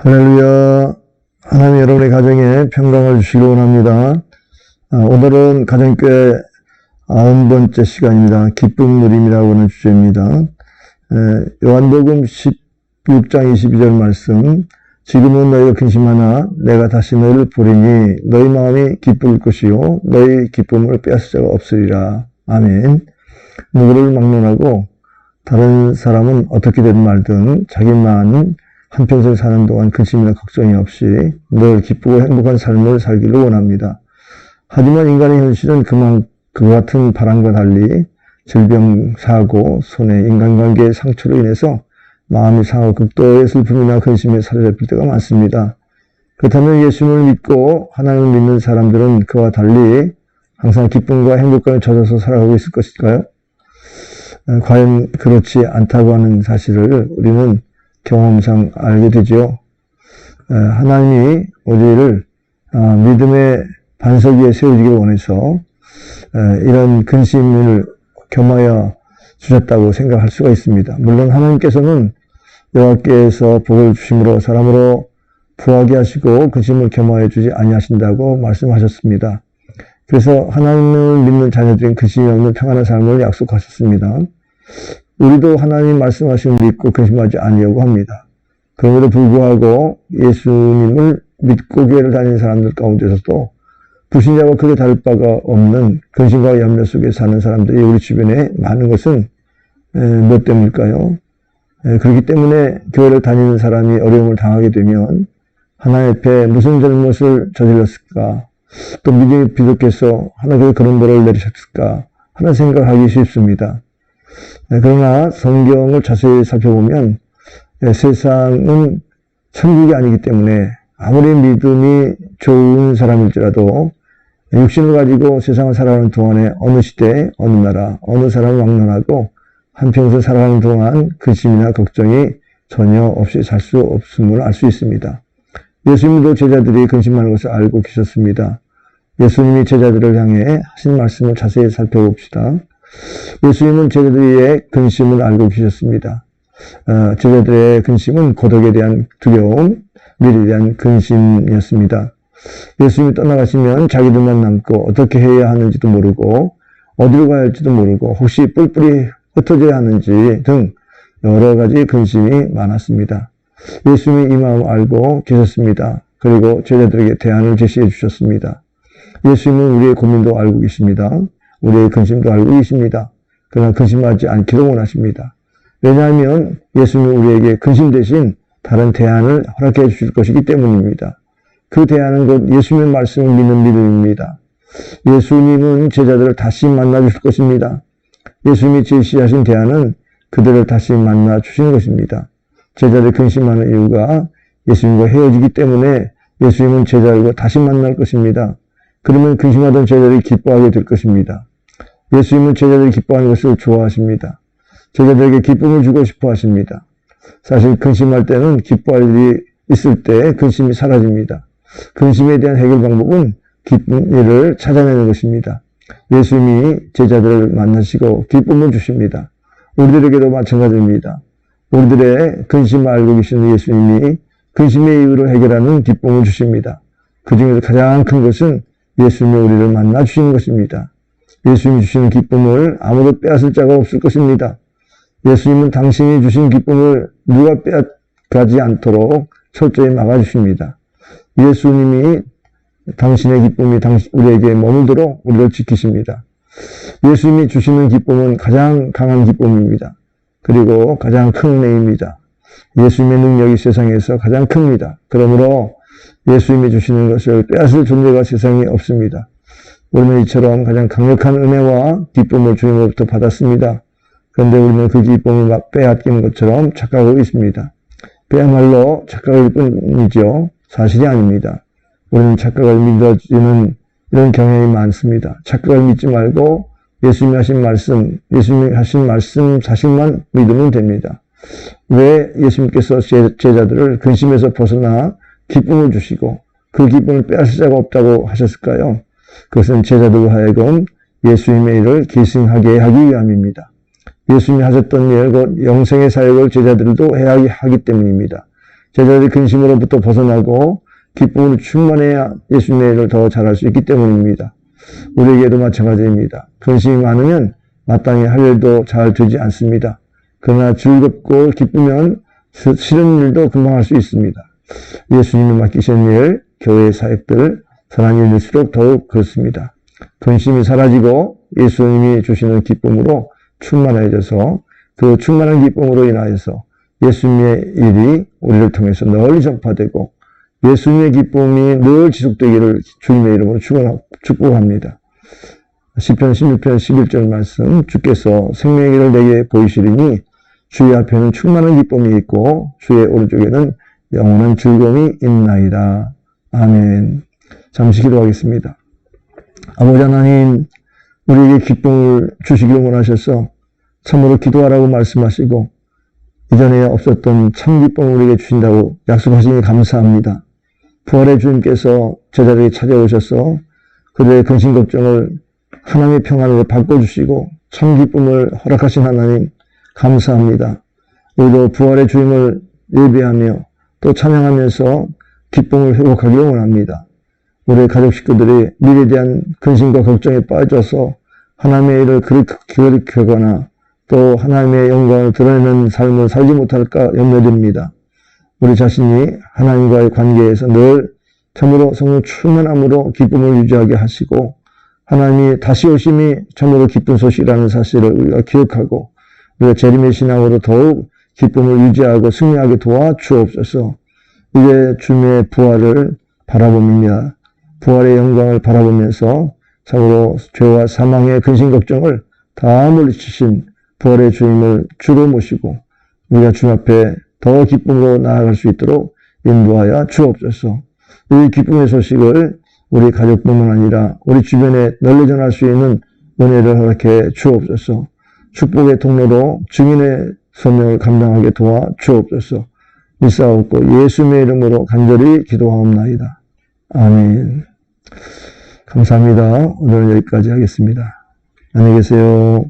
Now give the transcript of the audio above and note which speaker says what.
Speaker 1: 할렐루야. 하나님 여러분의 가정에 평강을 주시기 원합니다. 오늘은 가정교회 90번째 시간입니다. 기쁨 누림이라고 하는 주제입니다. 요한복음 16장 22절 말씀, 지금은 너희가 근심하나 내가 다시 너희를 보리니 너희 마음이 기쁠 것이요 너희 기쁨을 빼앗을 자가 없으리라. 아멘. 누구를 막론하고 다른 사람은 어떻게 된 말든 자기만 한평생 사는 동안 근심이나 걱정이 없이 늘 기쁘고 행복한 삶을 살기를 원합니다. 하지만 인간의 현실은 그와 같은 바람과 달리 질병, 사고, 손해, 인간관계의 상처로 인해서 마음이 상하고 극도의 슬픔이나 근심에 사로잡힐 때가 많습니다. 그렇다면 예수님을 믿고 하나님을 믿는 사람들은 그와 달리 항상 기쁨과 행복감에 젖어서 살아가고 있을 것일까요? 과연 그렇지 않다고 하는 사실을 우리는 경험상 알게 되죠. 하나님이 우리를 믿음의 반석 위에 세우기를 원해서 이런 근심을 겸하여 주셨다고 생각할 수가 있습니다. 물론 하나님께서는 여호와께서 복을 주심으로 사람으로 부하게 하시고 근심을 겸하여 주지 아니하신다고 말씀하셨습니다. 그래서 하나님을 믿는 자녀들은 근심이 없는 평안한 삶을 약속하셨습니다. 우리도 하나님 말씀하시는 믿고 근심하지 아니하고 합니다. 그럼에도 불구하고 예수님을 믿고 교회를 다니는 사람들 가운데서도 불신자와 크게 다를 바가 없는 근심과 염려 속에 사는 사람들이 우리 주변에 많은 것은 몇 때문일까요? 그렇기 때문에 교회를 다니는 사람이 어려움을 당하게 되면 하나님 앞에 무슨 잘못을 저질렀을까? 또 믿음이 부족해서 하나님께서 그런 벌을 내리셨을까? 하는 생각을 하기 쉽습니다. 그러나 성경을 자세히 살펴보면 세상은 천국이 아니기 때문에 아무리 믿음이 좋은 사람일지라도 육신을 가지고 세상을 살아가는 동안에 어느 시대, 어느 나라, 어느 사람을 막론하고 한평생 살아가는 동안 근심이나 걱정이 전혀 없이 살 수 없음을 알 수 있습니다. 예수님도 제자들이 근심하는 것을 알고 계셨습니다. 예수님이 제자들을 향해 하신 말씀을 자세히 살펴봅시다. 예수님은 제자들의 근심을 알고 계셨습니다. 제자들의 근심은 고독에 대한 두려움, 미래에 대한 근심이었습니다. 예수님이 떠나가시면 자기들만 남고 어떻게 해야 하는지도 모르고 어디로 가야 할지도 모르고 혹시 뿔뿔이 흩어져야 하는지 등 여러 가지 근심이 많았습니다. 예수님이 이 마음을 알고 계셨습니다. 그리고 제자들에게 대안을 제시해 주셨습니다. 예수님은 우리의 고민도 알고 계십니다. 우리의 근심도 알고 계십니다. 그러나 근심하지 않기를 원하십니다. 왜냐하면 예수님은 우리에게 근심 대신 다른 대안을 허락해 주실 것이기 때문입니다. 그 대안은 곧 예수님의 말씀을 믿는 믿음입니다. 예수님은 제자들을 다시 만나 주실 것입니다. 예수님이 제시하신 대안은 그들을 다시 만나 주시는 것입니다. 제자들이 근심하는 이유가 예수님과 헤어지기 때문에 예수님은 제자들과 다시 만날 것입니다. 그러면 근심하던 제자들이 기뻐하게 될 것입니다. 예수님은 제자들이 기뻐하는 것을 좋아하십니다. 제자들에게 기쁨을 주고 싶어 하십니다. 사실 근심할 때는 기뻐할 일이 있을 때 근심이 사라집니다. 근심에 대한 해결 방법은 기쁜 일을 찾아내는 것입니다. 예수님이 제자들을 만나시고 기쁨을 주십니다. 우리들에게도 마찬가지입니다. 우리들의 근심을 알고 계시는 예수님이 근심의 이유를 해결하는 기쁨을 주십니다. 그 중에서 가장 큰 것은 예수님이 우리를 만나 주시는 것입니다. 예수님이 주시는 기쁨을 아무도 빼앗을 자가 없을 것입니다. 예수님은 당신이 주신 기쁨을 누가 빼앗가지 않도록 철저히 막아주십니다. 예수님이 당신의 기쁨이 우리에게 머물도록 우리를 지키십니다. 예수님이 주시는 기쁨은 가장 강한 기쁨입니다. 그리고 가장 큰 은혜입니다. 예수님의 능력이 세상에서 가장 큽니다. 그러므로 예수님이 주시는 것을 빼앗을 존재가 세상에 없습니다. 우리는 이처럼 가장 강력한 은혜와 기쁨을 주님으로부터 받았습니다. 그런데 우리는 그 기쁨을 빼앗기는 것처럼 착각하고 있습니다. 그야말로 착각일 뿐이죠. 사실이 아닙니다. 우리는 착각을 믿어지는 이런 경향이 많습니다. 착각을 믿지 말고 예수님이 하신 말씀 사실만 믿으면 됩니다. 왜 예수님께서 제자들을 근심에서 벗어나 기쁨을 주시고 그 기쁨을 빼앗을 자가 없다고 하셨을까요? 그것은 제자들로 하여금 예수님의 일을 계승하게 하기 위함입니다. 예수님이 하셨던 일, 곧 영생의 사역을 제자들도 해야 하기 때문입니다. 제자들이 근심으로부터 벗어나고 기쁨으로 충만해야 예수님의 일을 더 잘할 수 있기 때문입니다. 우리에게도 마찬가지입니다. 근심이 많으면 마땅히 할 일도 잘 되지 않습니다. 그러나 즐겁고 기쁘면 싫은 일도 금방 할 수 있습니다. 예수님이 맡기신 일, 교회 사역들, 선한 일일수록 더욱 그렇습니다. 근심이 사라지고 예수님이 주시는 기쁨으로 충만해져서 그 충만한 기쁨으로 인하여서 예수님의 일이 우리를 통해서 널리 전파되고 예수님의 기쁨이 늘 지속되기를 주님의 이름으로 축복합니다. 시편 16편 11절 말씀, 주께서 생명의 길을 내게 보이시리니 주의 앞에는 충만한 기쁨이 있고 주의 오른쪽에는 영원한 즐거움이 있나이다. 아멘. 잠시 기도하겠습니다. 아버지 하나님, 우리에게 기쁨을 주시기를 원하셔서 참으로 기도하라고 말씀하시고 이전에 없었던 참 기쁨을 우리에게 주신다고 약속하시니 감사합니다. 부활의 주님께서 제자들에게 찾아오셔서 그들의 근심 걱정을 하나님의 평안으로 바꿔주시고 참 기쁨을 허락하신 하나님 감사합니다. 우리도 부활의 주님을 예배하며 또 찬양하면서 기쁨을 회복하기를 원합니다. 우리 가족 식구들이 미래에 대한 근심과 걱정에 빠져서 하나님의 일을 그렇게거나 또 하나님의 영광을 드러내는 삶을 살지 못할까 염려됩니다. 우리 자신이 하나님과의 관계에서 늘 참으로 성령 충만함으로 기쁨을 유지하게 하시고 하나님이 다시 오심이 참으로 기쁜 소식이라는 사실을 우리가 기억하고 우리가 재림의 신앙으로 더욱 기쁨을 유지하고 승리하게 도와주옵소서. 이제 주님의 부활을 바라봅니다. 부활의 영광을 바라보면서 참으로 죄와 사망의 근심 걱정을 다 물리치신 부활의 주님을 주로 모시고 우리가 주님 앞에 더 기쁨으로 나아갈 수 있도록 인도하여 주옵소서. 이 기쁨의 소식을 우리 가족뿐만 아니라 우리 주변에 널리 전할 수 있는 은혜를 허락해 주옵소서. 축복의 통로로 증인의 소명을 감당하게 도와 주옵소서. 믿사옵고 예수님의 이름으로 간절히 기도하옵나이다. 아멘. 감사합니다. 오늘은 여기까지 하겠습니다. 안녕히 계세요.